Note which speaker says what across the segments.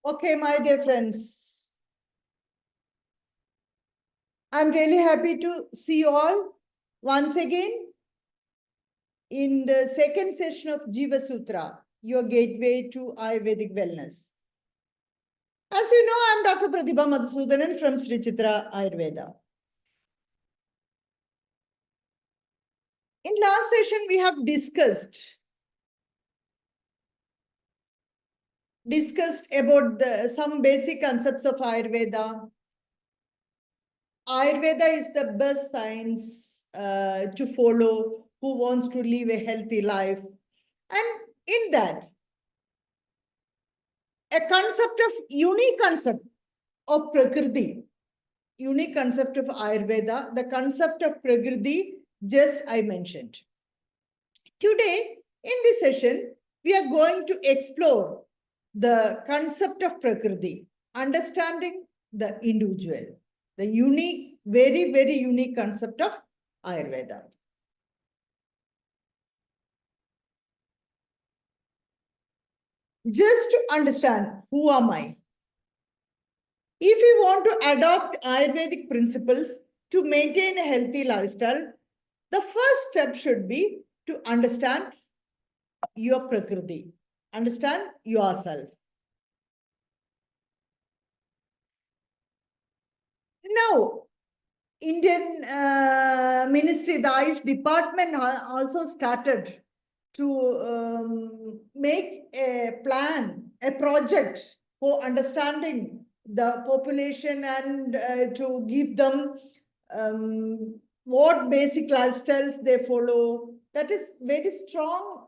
Speaker 1: Okay, my dear friends, I'm really happy to see you all once again in the second session of Jeevasutra, your gateway to Ayurvedic wellness. As you know, I'm Dr. Pratibha Madhusudanan from Sri Chitra Ayurveda. In last session, we have discussed about some basic concepts of Ayurveda. Ayurveda is the best science to follow who wants to live a healthy life. And in that, unique concept of Prakriti, unique concept of Ayurveda, the concept of Prakriti, just I mentioned. Today, in this session, we are going to explore the concept of Prakriti, understanding the individual, the unique, very, very unique concept of Ayurveda. Just to understand, who am I? If you want to adopt Ayurvedic principles to maintain a healthy lifestyle, the first step should be to understand your Prakriti, understand yourself. Now, Indian Ministry, the Ayush Department also started to make a plan, a project for understanding the population and to give them what basic lifestyles they follow. That is very strong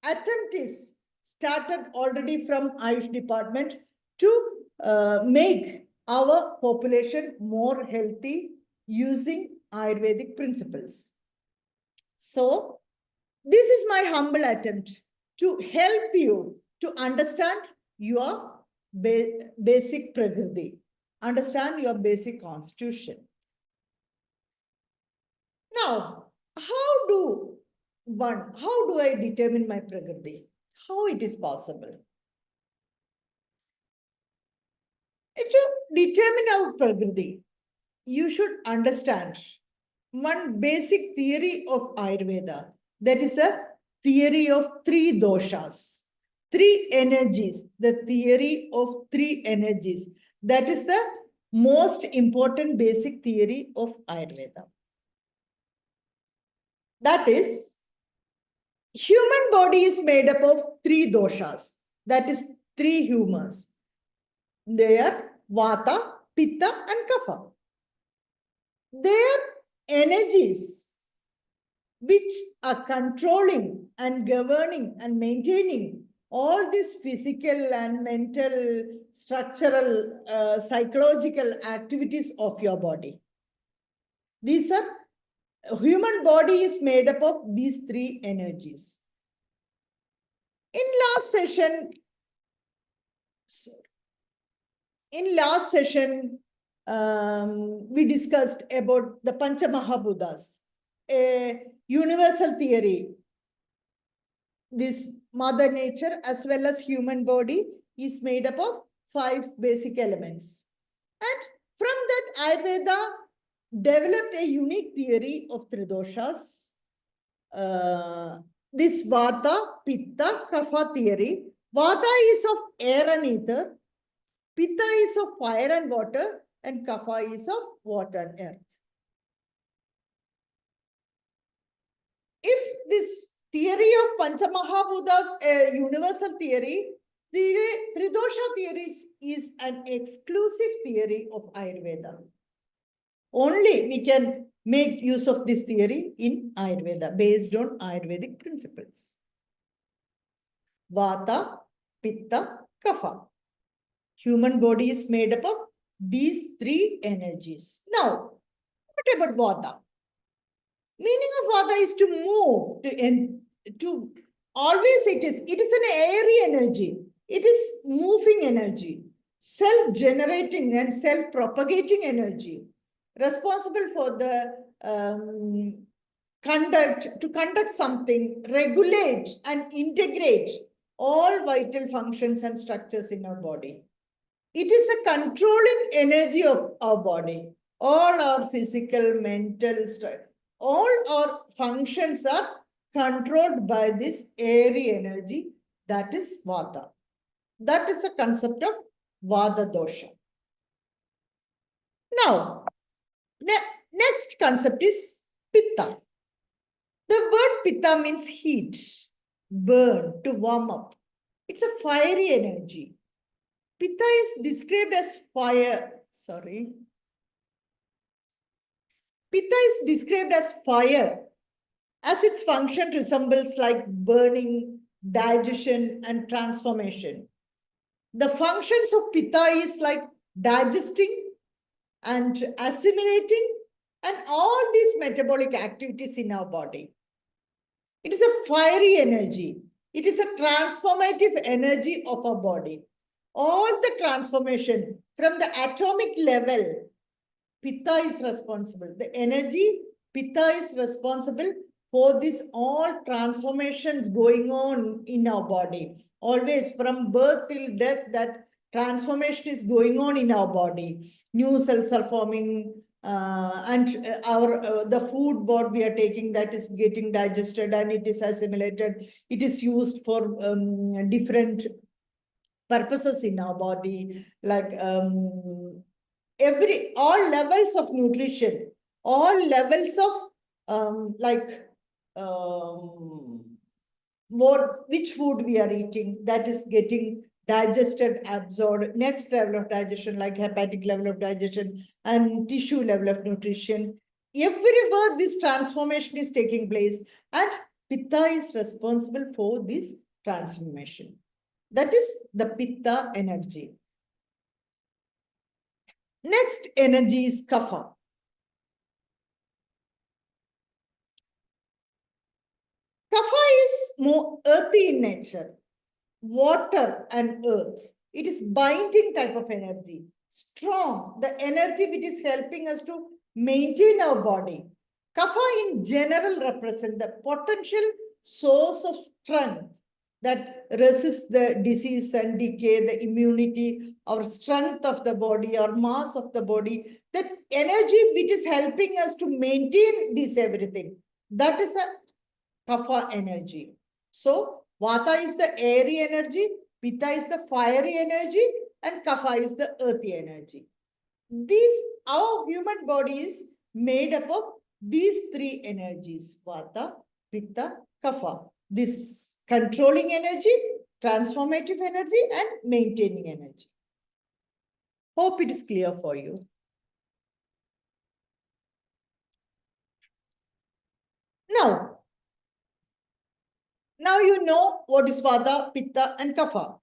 Speaker 1: attempt is started already from Ayush Department to make our population more healthy using Ayurvedic principles. So, this is my humble attempt to help you to understand your basic Prakriti, understand your basic constitution. Now, how do I determine my Prakriti? How it is possible? To determine our Prakriti, you should understand one basic theory of Ayurveda. That is a theory of three doshas, three energies, the theory of three energies. That is the most important basic theory of Ayurveda. That is, human body is made up of three doshas. That is three humors. They are Vata, Pitta and Kapha. Their energies which are controlling and governing and maintaining all these physical and mental, structural, psychological activities of your body. These are, human body is made up of these three energies. In last session, we discussed about the Panchamahabhutas, a universal theory. This Mother Nature as well as human body is made up of 5 basic elements. And from that, Ayurveda developed a unique theory of Tridoshas. This Vata, Pitta, Kapha theory. Vata is of air and ether. Pitta is of fire and water. And Kapha is of water and earth. If this theory of Panchamahabhutas, a universal theory, the Tridosha theory is an exclusive theory of Ayurveda. Only we can make use of this theory in Ayurveda based on Ayurvedic principles. Vata, Pitta, Kapha. Human body is made up of these three energies. Now, what about Vata? Meaning of Vata is to move, to always it is an airy energy. It is moving energy, self-generating and self-propagating energy, responsible for the conduct something, regulate and integrate all vital functions and structures in our body. It is a controlling energy of our body. All our physical, mental, all our functions are controlled by this airy energy, that is Vata. That is the concept of Vata dosha. Now, next concept is Pitta. The word Pitta means heat, burn, to warm up. It's a fiery energy. Pitta is described as fire. Sorry. Pitta is described as fire, as its function resembles like burning, digestion, and transformation. The functions of Pitta is like digesting and assimilating and all these metabolic activities in our body. It is a fiery energy. It is a transformative energy of our body. All the transformation from the atomic level, Pitta is responsible. The energy, Pitta is responsible for this all transformations going on in our body. Always from birth till death, that transformation is going on in our body. New cells are forming, and the food what we are taking, that is getting digested and it is assimilated. It is used for different purposes in our body, like all levels of nutrition, all levels of which food we are eating, that is getting digested, absorbed. Next level of digestion, like hepatic level of digestion and tissue level of nutrition. Everywhere this transformation is taking place, and Pitta is responsible for this transformation. That is the Pitta energy. Next energy is Kapha. Kapha is more earthy in nature, water and earth. It is binding type of energy, strong, the energy which is helping us to maintain our body. Kapha in general represents the potential source of strength that resists the disease and decay, the immunity, our strength of the body, our mass of the body, that energy which is helping us to maintain this everything. That is a Kapha energy. So, Vata is the airy energy, Pitta is the fiery energy, and Kapha is the earthy energy. Our human body is made up of these three energies, Vata, Pitta, Kapha. This controlling energy, transformative energy, and maintaining energy. Hope it is clear for you. Now you know what is Vata, Pitta, and Kapha.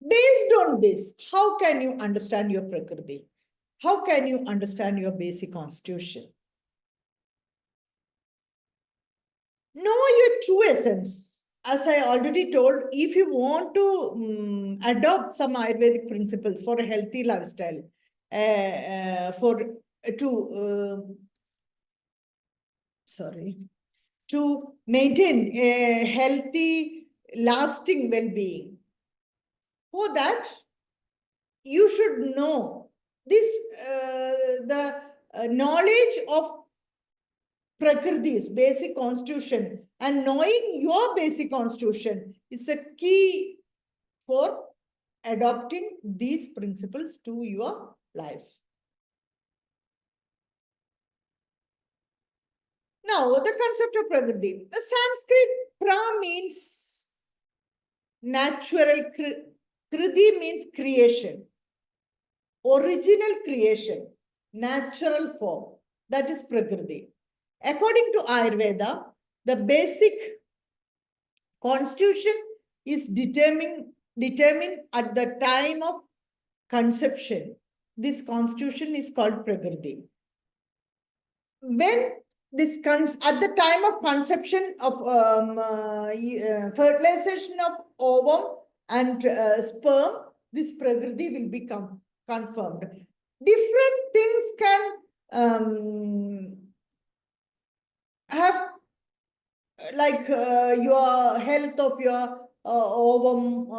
Speaker 1: Based on this, how can you understand your Prakriti? How can you understand your basic constitution? Know your true essence. As I already told, if you want to adopt some Ayurvedic principles for a healthy lifestyle, to maintain a healthy, lasting well-being, for that, you should know this, the knowledge of Prakriti's basic constitution, and knowing your basic constitution is a key for adopting these principles to your life. Now, the concept of Prakriti. The Sanskrit pra means natural, kriti means creation, original creation, natural form. That is Prakriti. According to Ayurveda, the basic constitution is determined at the time of conception. This constitution is called Prakriti. When at the time of conception of fertilization of ovum and sperm, this Prakriti will become confirmed. Different things can have, like your health of your ovum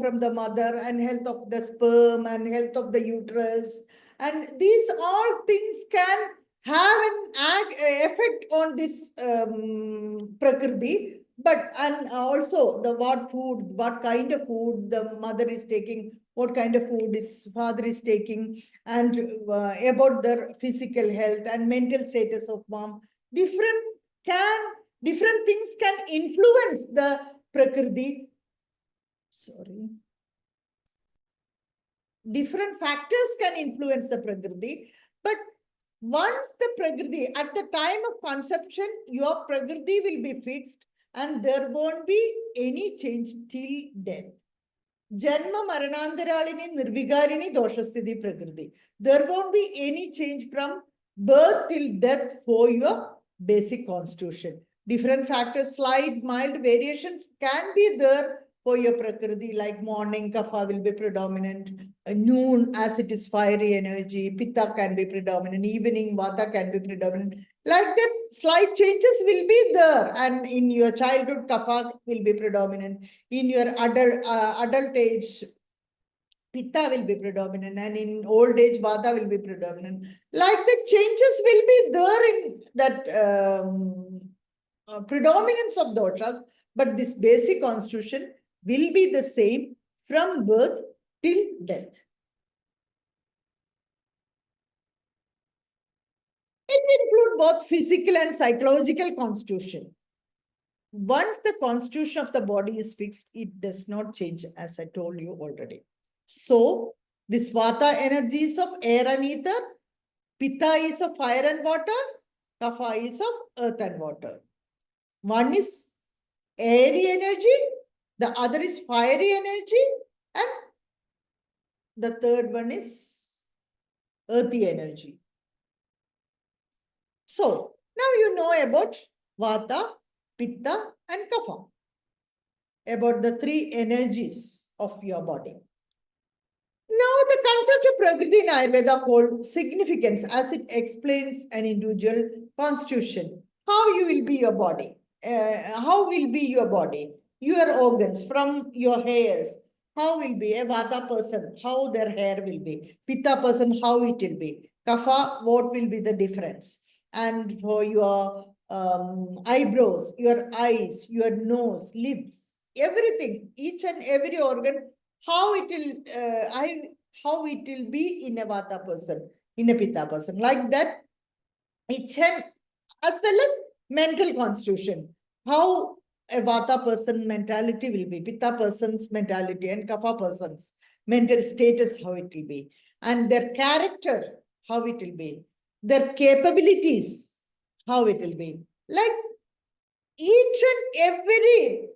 Speaker 1: from the mother, and health of the sperm, and health of the uterus. And these all things can have an effect on this Prakriti. But and also the what kind of food the mother is taking, what kind of food is father is taking, and about their physical health and mental status of mom. Different can different things can influence the Prakriti. Sorry. Different factors can influence the Prakriti, but once the Prakriti, at the time of conception, your Prakriti will be fixed and there won't be any change till death. Janma Maranantaralini Nirvigarini Doshasthiti Prakriti. There won't be any change from birth till death for your basic constitution. Different factors, slight, mild variations can be there for your Prakriti, like morning Kapha will be predominant, noon as it is fiery energy, Pitta can be predominant, evening Vata can be predominant. Like that, slight changes will be there, and in your childhood Kapha will be predominant. In your adult age, Pitta will be predominant, and in old age, Vata will be predominant. Like the changes will be there in that predominance of doshas, but this basic constitution will be the same from birth till death. It will include both physical and psychological constitution. Once the constitution of the body is fixed, it does not change, as I told you already. So, this Vata energy is of air and ether, Pitta is of fire and water, Kapha is of earth and water. One is airy energy, the other is fiery energy, and the third one is earthy energy. So, now you know about Vata, Pitta, and Kapha, about the three energies of your body. Now, the concept of Prakriti in Ayurveda holds significance as it explains an individual constitution. How you will be your body, how will be your body, your organs from your hairs. How will be a Vata person, how their hair will be. Pitta person, how it will be. Kapha, what will be the difference. And for your eyebrows, your eyes, your nose, lips, everything, each and every organ, how it will be in a Vata person, in a Pitta person. Like that, each and as well as mental constitution. How a Vata person mentality will be, Pitta person's mentality, and Kapha person's mental status, how it will be, and their character, how it will be, their capabilities, how it will be. Like each and every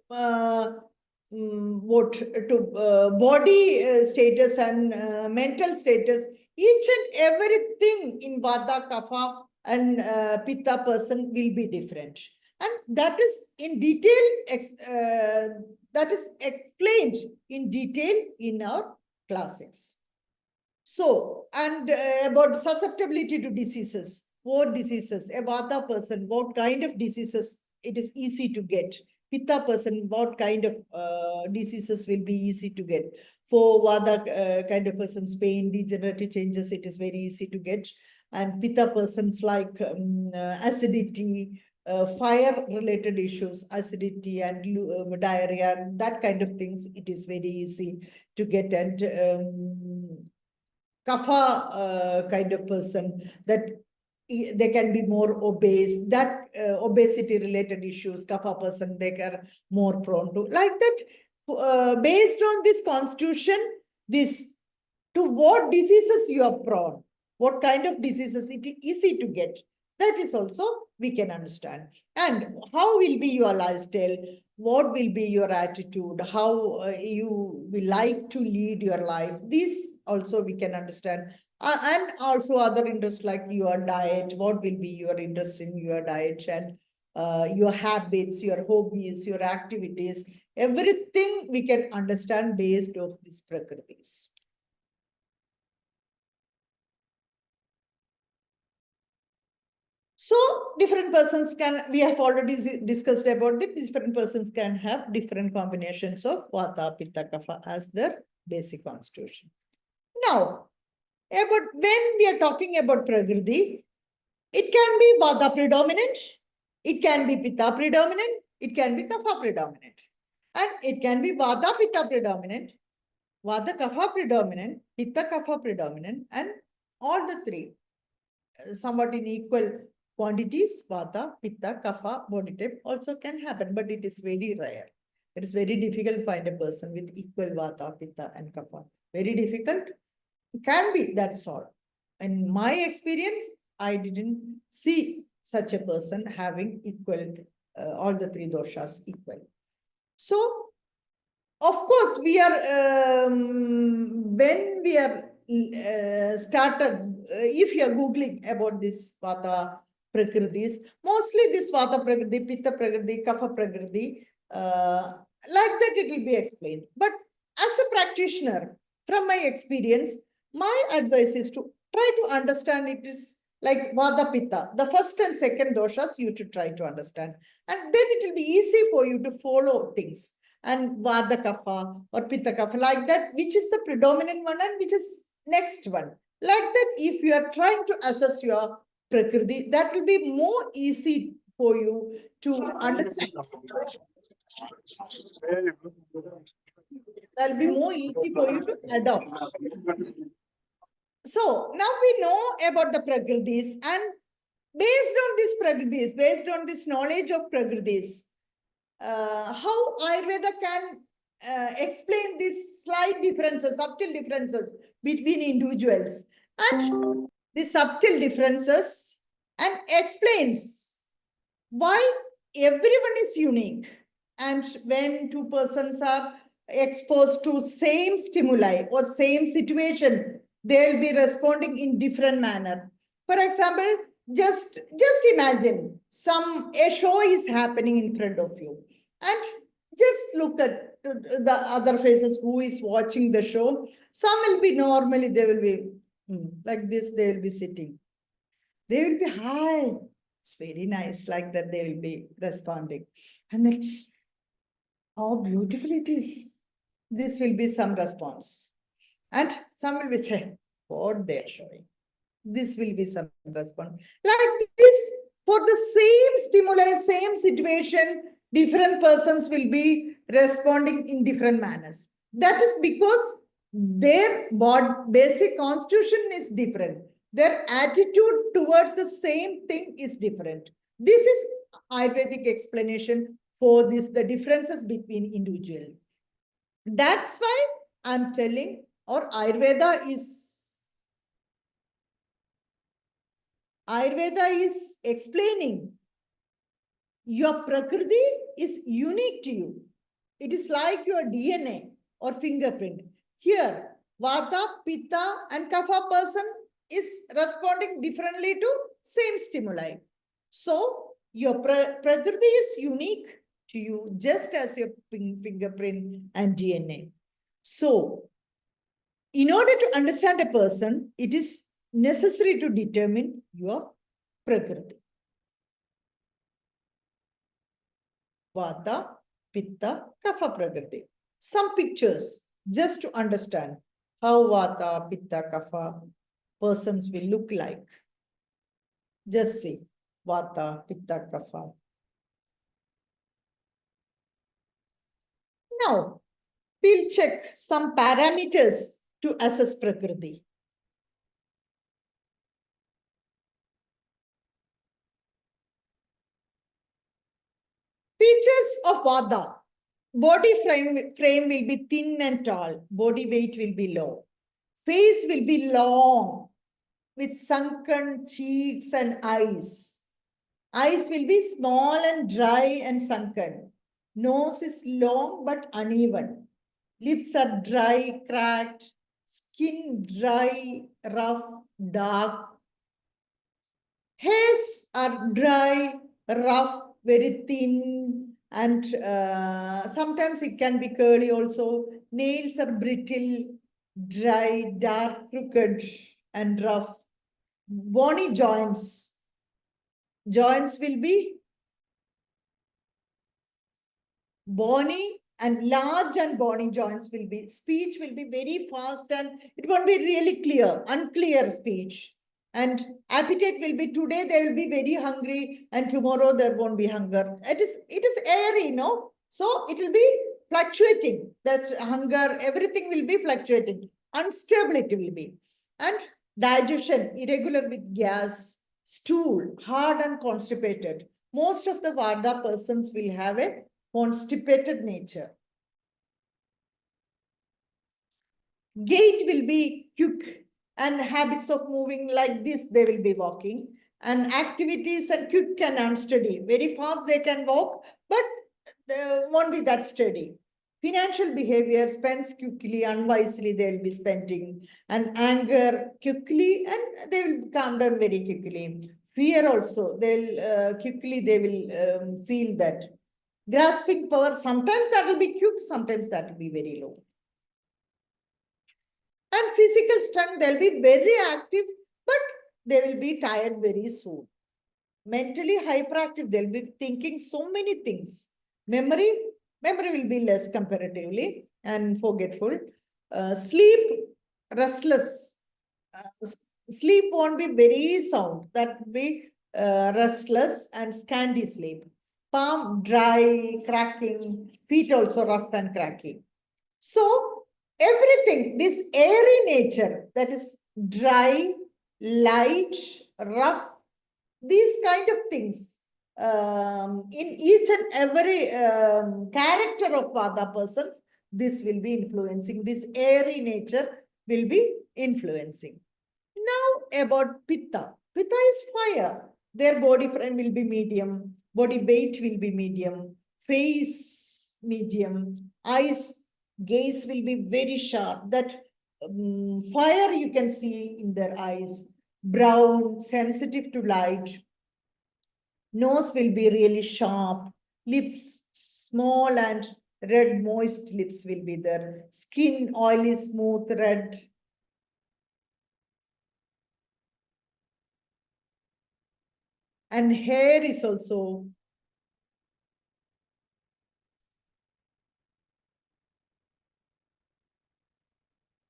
Speaker 1: body status and mental status, each and everything in Vata, Kapha, and Pitta person will be different, and that is in detail. That is explained in detail in our classes. So, and about susceptibility to diseases. What diseases? A Vata person, what kind of diseases it is easy to get? Pitta person, what kind of diseases will be easy to get? For Vata kind of persons, pain, degenerative changes, it is very easy to get. And Pitta persons like acidity, fire-related issues, acidity and diarrhea, and that kind of things, it is very easy to get. And Kapha kind of person, that they can be more obese, that obesity related issues, Kapha person, they are more prone to. Like that, based on this constitution, this to what diseases you are prone, what kind of diseases it is easy to get. That is also we can understand. And how will be your lifestyle? What will be your attitude? How you will like to lead your life? These also we can understand. And also other interests like your diet. What will be your interest in your diet, and your habits, your hobbies, your activities? Everything we can understand based on these prakritis. So different persons can, we have already discussed about it, different persons can have different combinations of Vata, Pitta, Kapha as their basic constitution. Now, about when we are talking about Prakriti, it can be Vata predominant, it can be Pitta predominant, it can be Kapha predominant. And it can be Vata, Pitta predominant, Vata, Kapha predominant, Pitta, Kapha predominant, and all the three somewhat in equal quantities, Vata, Pitta, Kapha, body type also can happen, but it is very rare. It is very difficult to find a person with equal Vata, Pitta, and Kapha. Very difficult. It can be, that's all. In my experience, I didn't see such a person having equal, all the three doshas equal. So, of course, we are, when we are started, if you are Googling about this Vata Prakritis, mostly this Vata Prakriti, Pitta Prakriti, Kapha Prakriti, like that it will be explained. But as a practitioner, from my experience, my advice is to try to understand it is like Vata Pitta, the first and second doshas you should try to understand. And then it will be easy for you to follow things. And Vata Kapha or Pitta Kapha, like that, which is the predominant one and which is next one. Like that, if you are trying to assess your Prakriti, that will be more easy for you to understand. That will be more easy for you to adopt. So now we know about the Prakritis, and based on this Prakritis, based on this knowledge of Prakritis, how Ayurveda can explain these slight differences, subtle differences between individuals, and the subtle differences, and explains why everyone is unique. And when two persons are exposed to same stimuli or same situation, they'll be responding in different manner. For example, just imagine a show is happening in front of you, and just look at the other faces who is watching the show. Some will be normally, they will be like this, they will be sitting. They will be, hi, it's very nice, like that they will be responding. And then, how beautiful it is. This will be some response. And some will be, check what they're showing. This will be some response. Like this, for the same stimuli, same situation, different persons will be responding in different manners. That is because their basic constitution is different. Their attitude towards the same thing is different. This is Ayurvedic explanation for this, the differences between individuals. That's why I'm telling, or Ayurveda is explaining your Prakriti is unique to you. It is like your DNA or fingerprint. Here, Vata, Pitta, and Kapha person is responding differently to same stimuli. So, your Prakriti is unique to you, just as your fingerprint and DNA. So, in order to understand a person, it is necessary to determine your Prakriti. Vata, Pitta, Kapha Prakriti. Some pictures just to understand how Vata, Pitta, Kapha persons will look like. Just see Vata, Pitta, Kapha. Now, we'll check some parameters to assess Prakriti. Features of Vata. Body frame will be thin and tall. Body weight will be low. Face will be long with sunken cheeks and eyes. Eyes will be small and dry and sunken. Nose is long but uneven. Lips are dry, cracked. Skin dry, rough, dark. Hairs are dry, rough, very thin, and sometimes it can be curly also. Nails are brittle, dry, dark, crooked, and rough. Bony joints. Joints will be bony and large, and bony joints will be, speech will be very fast and it won't be really clear, unclear speech. And appetite will be, today they will be very hungry and tomorrow there won't be hunger. It is airy, no? So it will be fluctuating. That's hunger, everything will be fluctuating. Instability will be. And digestion, irregular with gas, stool, hard and constipated. Most of the Vata persons will have a constipated nature. Gait will be quick and habits of moving like this, they will be walking. And activities and quick and unsteady. Very fast they can walk, but they won't be that steady. Financial behavior spends quickly, unwisely they will be spending. And anger quickly, and they will calm down very quickly. Fear also, they'll quickly they will feel that. Grasping power, sometimes that will be quick, sometimes that will be very low. And physical strength, they'll be very active, but they will be tired very soon. Mentally hyperactive, they'll be thinking so many things. Memory will be less comparatively and forgetful. Sleep, restless. Sleep won't be very sound. That will be restless and scanty sleep. Palm dry, cracking. Feet also rough and cracking. So everything, this airy nature, that is dry, light, rough, these kind of things, in each and every character of Vata persons, this will be influencing. This airy nature will be influencing. Now about Pitta. Pitta is fire. Their body frame will be medium. Body weight will be medium. Face medium. Eyes gaze will be very sharp. That fire you can see in their eyes. Brown, sensitive to light. Nose will be really sharp. Lips small and red, moist lips will be there. Skin oily, smooth, red. And hair is also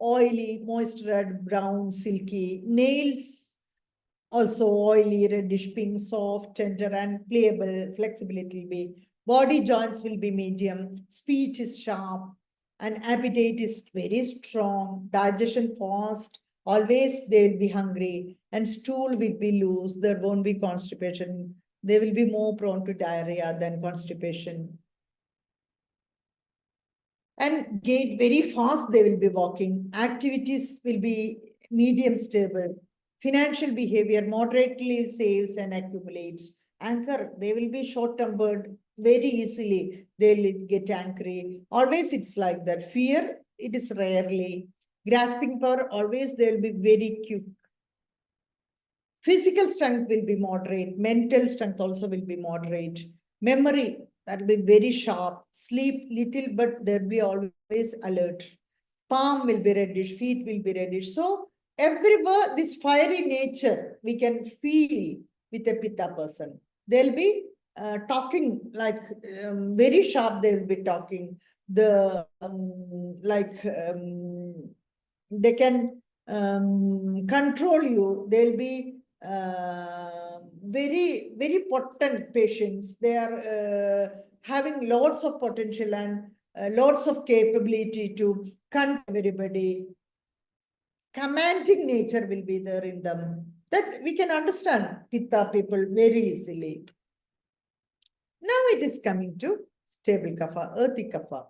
Speaker 1: oily, moist red, brown, silky. Nails also oily, reddish pink, soft, tender, and pliable. Flexibility will be. Body joints will be medium. Speech is sharp. And appetite is very strong. Digestion fast. Always they will be hungry. And stool will be loose. There won't be constipation. They will be more prone to diarrhea than constipation. And gait very fast they will be walking. Activities will be medium stable. Financial behavior moderately saves and accumulates. Anchor, they will be short-tempered very easily. They'll get angry. Always it's like that. Fear, it is rarely. Grasping power, always they'll be very quick. Physical strength will be moderate. Mental strength also will be moderate. Memory, that will be very sharp. Sleep little, but they'll be always alert. Palm will be reddish. Feet will be reddish. So everywhere, this fiery nature, we can feel with a Pitta person. They'll be talking like very sharp. They will be talking. They can control you. They'll be very potent patients. They are having lots of potential and lots of capability to control everybody. Commanding nature will be there in them. That we can understand Pitta people very easily. Now it is coming to stable kapha, earthy kapha.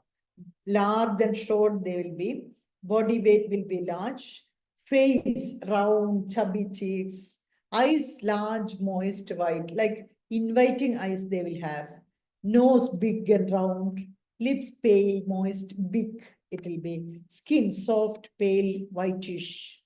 Speaker 1: Large and short they will be. Body weight will be large. Face round, chubby cheeks. Eyes large, moist, white. Like inviting eyes they will have. Nose big and round. Lips pale, moist, big it will be. Skin soft, pale, whitish.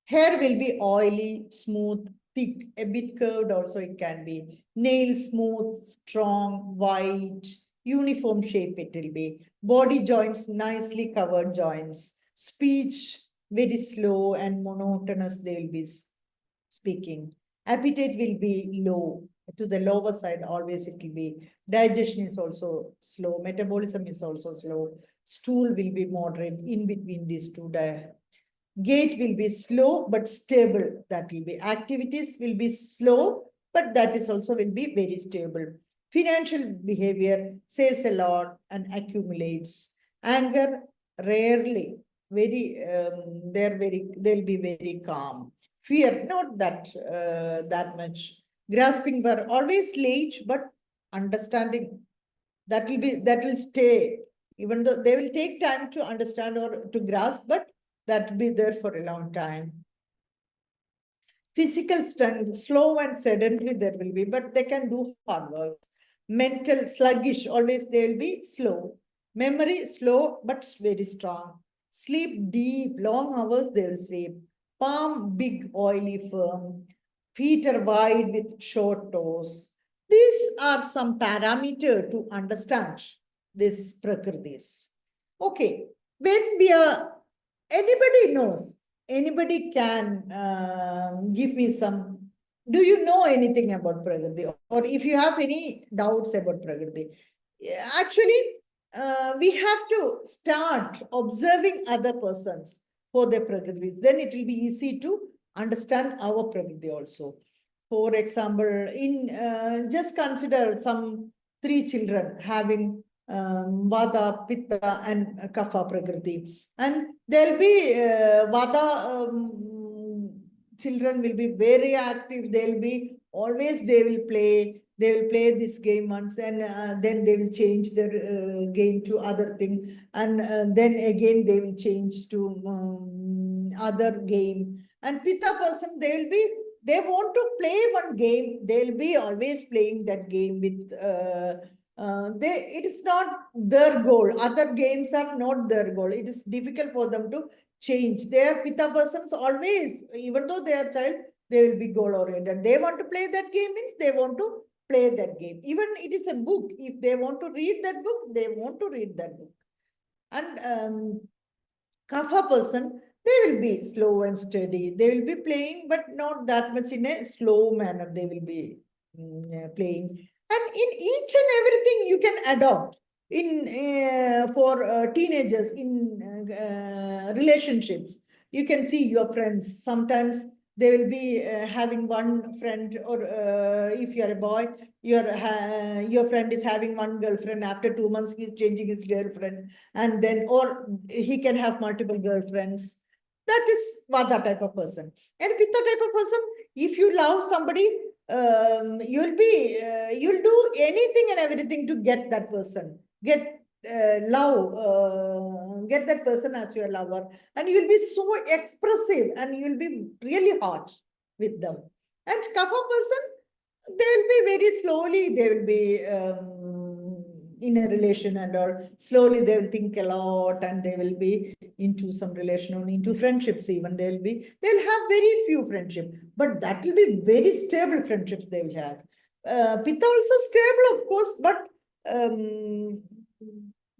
Speaker 1: Hair will be oily, smooth, thick, a bit curved also it can be. Nails smooth, strong, white, uniform shape it will be. Body joints, nicely covered joints. Speech, very slow and monotonous they will be speaking. Appetite will be low, to the lower side, always it will be. Digestion is also slow. Metabolism is also slow. Stool will be moderate in between these two. Gait will be slow but stable. That will be. Activities will be slow, but that is also will be very stable. Financial behavior says a lot and accumulates. Anger, rarely. They'll be very calm. Fear, not that much. Grasping were always late, but understanding, that will stay, even though they will take time to understand or to grasp, but that will be there for a long time. Physical strength, slow and sedentary there will be, but they can do hard work. Mental, sluggish, always they will be slow. Memory, slow but very strong. Sleep deep, long hours they will sleep. Palm, big, oily, firm. Feet are wide with short toes. These are some parameter to understand this Prakritis. Okay, when we are, anybody knows, anybody can give me some, do you know anything about Prakriti? Or if you have any doubts about Prakriti, actually, we have to start observing other persons for their Prakriti. Then it will be easy to understand our Prakriti also. For example, in just consider some three children having Vata, Pitta, and Kapha Prakriti. And there'll be Vata children will be very active. They'll be always, they will play this game once, and then they will change their game to other thing, and then again they will change to other game. And Pitta person, they want to play one game, they'll be always playing that game with it is not their goal. Other games are not their goal. It is difficult for them to change. Their Pitta persons always, even though they are child, they will be goal oriented. They want to play that game, means they want to play that game. Even it is a book. If they want to read that book, they want to read that book. And Kapha person, they will be slow and steady. They will be playing, but not that much in a slow manner. They will be playing. And in each and everything you can adopt. In for teenagers, in relationships, you can see your friends. Sometimes they will be having one friend, or if you are a boy, your friend is having one girlfriend. After 2 months, he's changing his girlfriend, and then, or he can have multiple girlfriends. That is Vata type of person. And Pitta type of person, if you love somebody, you'll do anything and everything to get that person, get get that person as your lover, and you'll be so expressive, and you'll be really hot with them. And Kapha person, they'll be very slowly, they will be in a relation and all. Slowly they will think a lot, and they will be into some relation, or into friendships even. They'll have very few friendship, but that will be very stable friendships they will have. Pitta also stable, of course, but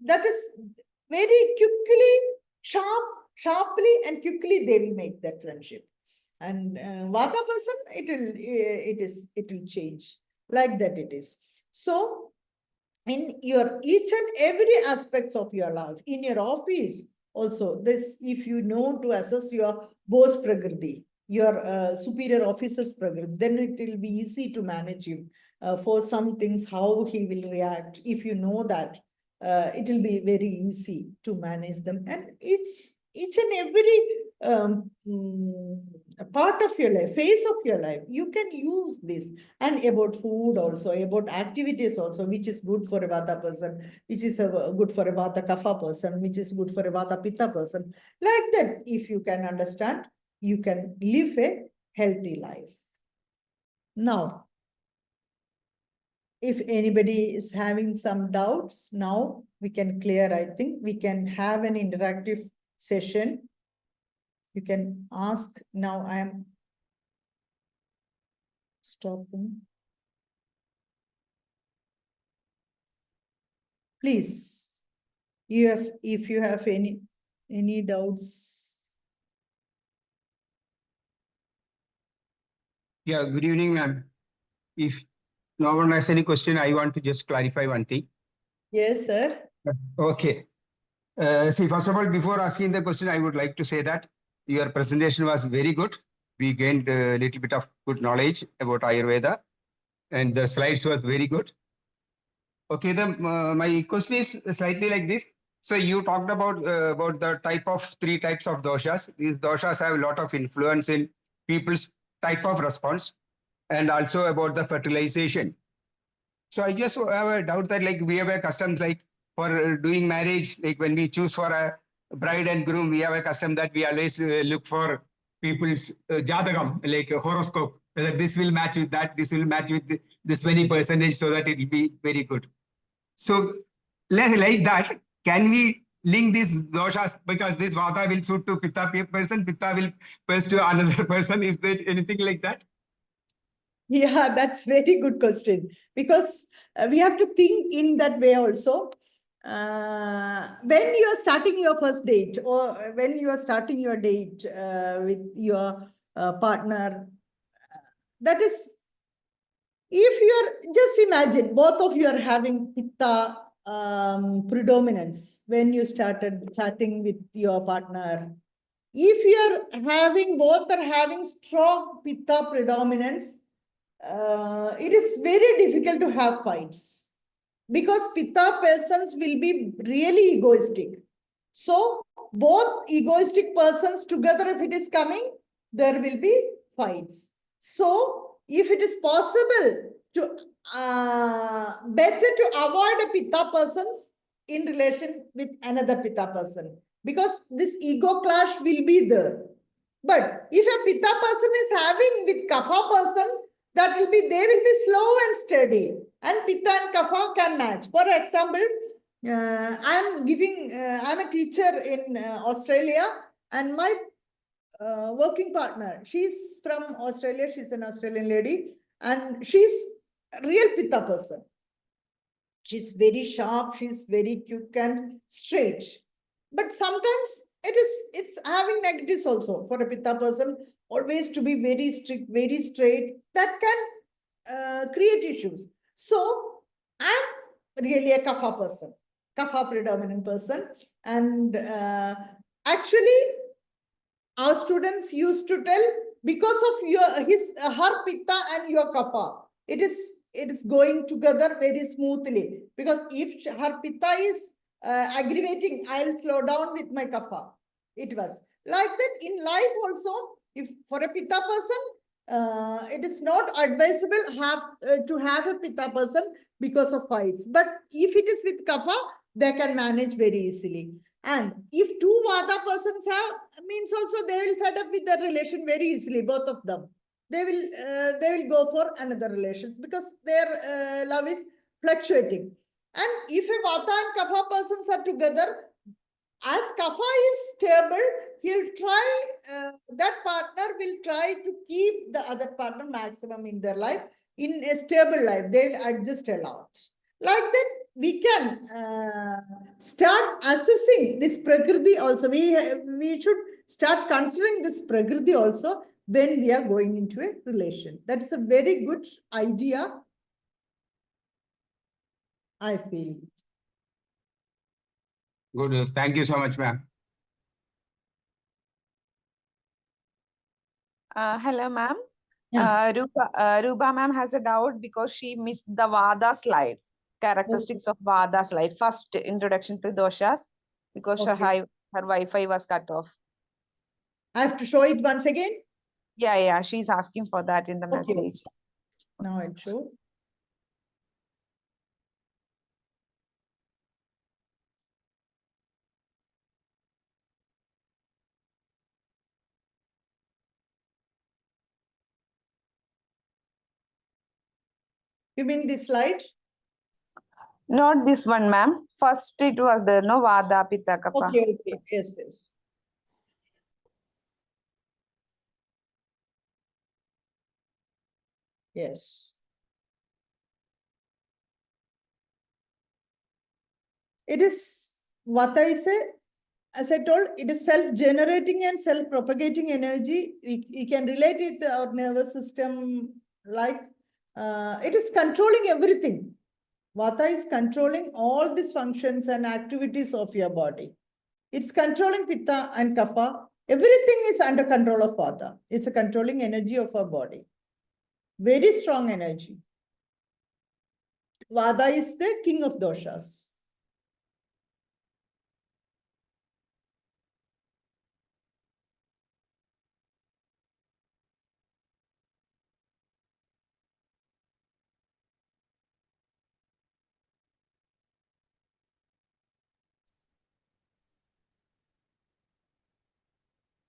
Speaker 1: that is very quickly, sharply and quickly they will make that friendship. And Vata person, it will change like that. It is so in your each and every aspects of your life, in your office also. This, if you know to assess your boss Prakriti, your superior officer's Prakriti, then it will be easy to manage him for some things, how he will react. If you know that, it will be very easy to manage them. And each and every part of your life, phase of your life, you can use this. And about food also, about activities also, which is good for a Vata person, which is good for a Vata Kapha person, which is good for a Vata Pitta person. Like that, if you can understand, you can live a healthy life. Now, if anybody is having some doubts, now we can clear. I think we can have an interactive session. You can ask. Now I am stopping. Please, if you have any doubts.
Speaker 2: Yeah, good evening, ma'am. If no one has any question, I want to just clarify one thing.
Speaker 1: Yes, sir.
Speaker 2: Okay. See, first of all, before asking the question, I would like to say that your presentation was very good. We gained a little bit of good knowledge about Ayurveda, and the slides was very good. Okay, my question is slightly like this. So you talked about the type of three types of doshas. These doshas have a lot of influence in people's type of response, and also about the fertilization. So I just have a doubt that like we have a custom like for doing marriage, like when we choose for a bride and groom, we have a custom that we always look for people's jadagam, like a horoscope, whether this will match with that, this will match with this many percentage so that it will be very good. So like that, can we link these doshas because this vata will suit to pitta person, pitta will pass to another person? Is there anything like that?
Speaker 1: Yeah, that's very good question because we have to think in that way also. When you are starting your first date or when you are starting your date with your partner, that is, if you are, just imagine both of you are having pitta predominance when you started chatting with your partner. If you are having, both are having strong pitta predominance, it is very difficult to have fights because pitta persons will be really egoistic. So both egoistic persons together, if it is coming, there will be fights. So if it is possible to better to avoid a pitta persons in relation with another pitta person, because this ego clash will be there. But if a pitta person is having with kapha person, that will be, they will be slow and steady, and pitta and kapha can match. For example, I'm a teacher in Australia, and my working partner, she's from Australia, she's an Australian lady, and she's a real pitta person. She's very sharp, she's very quick and straight. But sometimes it's having negatives also for a pitta person, always to be very strict, very straight. That can create issues. So I'm really a kapha person, kapha predominant person. And actually, our students used to tell, because of her pitta and your kapha, it is going together very smoothly, because if her pitta is aggravating, I'll slow down with my kapha. It was like that in life also. If for a pitta person, it is not advisable to have a pitta person because of fights, but if it is with kapha, they can manage very easily. And if two vata persons have, means also they will fed up with their relation very easily, both of them. They will go for another relations because their love is fluctuating. And if a vata and kapha persons are together, as kapha is stable, that partner will try to keep the other partner maximum in their life, in a stable life. They'll adjust a lot. Like that, we can start assessing this Prakriti also. We should start considering this Prakriti also when we are going into a relation. That's a very good idea, I feel.
Speaker 2: Good. Thank you so much, ma'am.
Speaker 3: Hello, ma'am.
Speaker 1: Yeah.
Speaker 3: Ruba ma'am has a doubt because she missed the Vada slide, characteristics of Vada slide, first introduction to doshas, because
Speaker 1: Okay.
Speaker 3: her Wi-Fi was cut off.
Speaker 1: I have to show it once again.
Speaker 3: Yeah, she's asking for that in the
Speaker 1: Okay.
Speaker 3: message.
Speaker 1: Now I'll show. You mean this slide?
Speaker 3: Not this one, ma'am. First it was the no Vada Pitta Kapha.
Speaker 1: Okay. Yes. Yes. It is what I say. as I told, it is self-generating and self-propagating energy. We can relate it to our nervous system, like it is controlling everything. Vata is controlling all these functions and activities of your body. It's controlling Pitta and Kapha. Everything is under control of Vata. It's a controlling energy of our body. Very strong energy. Vata is the king of doshas.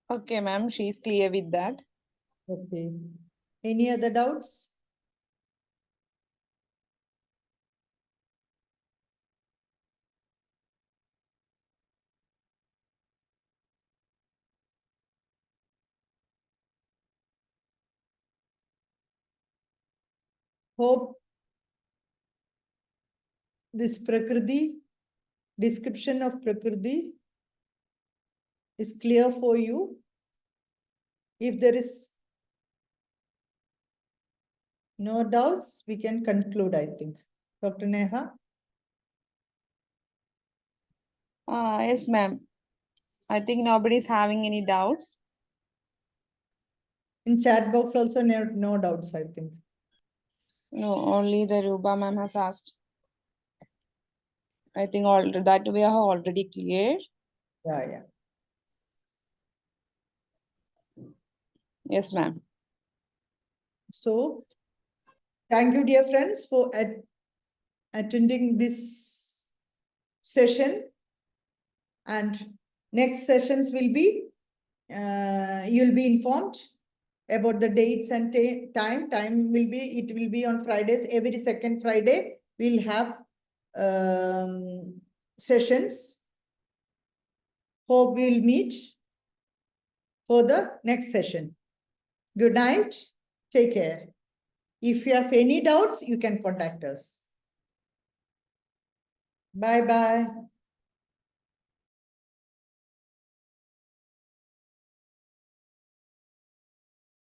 Speaker 3: Okay, ma'am, she's clear with that.
Speaker 1: Okay. Any other doubts? Hope this Prakriti, description of Prakriti is clear for you. If there is no doubts, we can conclude, I think. Dr. Neha?
Speaker 3: Yes, ma'am. I think nobody's having any doubts.
Speaker 1: In chat box also, no doubts, I think.
Speaker 3: No, only the Ruba ma'am has asked. I think all that we have already cleared.
Speaker 1: Yeah.
Speaker 3: Yes, ma'am.
Speaker 1: So, thank you, dear friends, for attending this session. And next sessions will be, you'll be informed about the dates and time. It will be on Fridays. Every second Friday, we'll have sessions. Hope we'll meet for the next session. Good night. Take care. If you have any doubts, you can contact us. Bye-bye.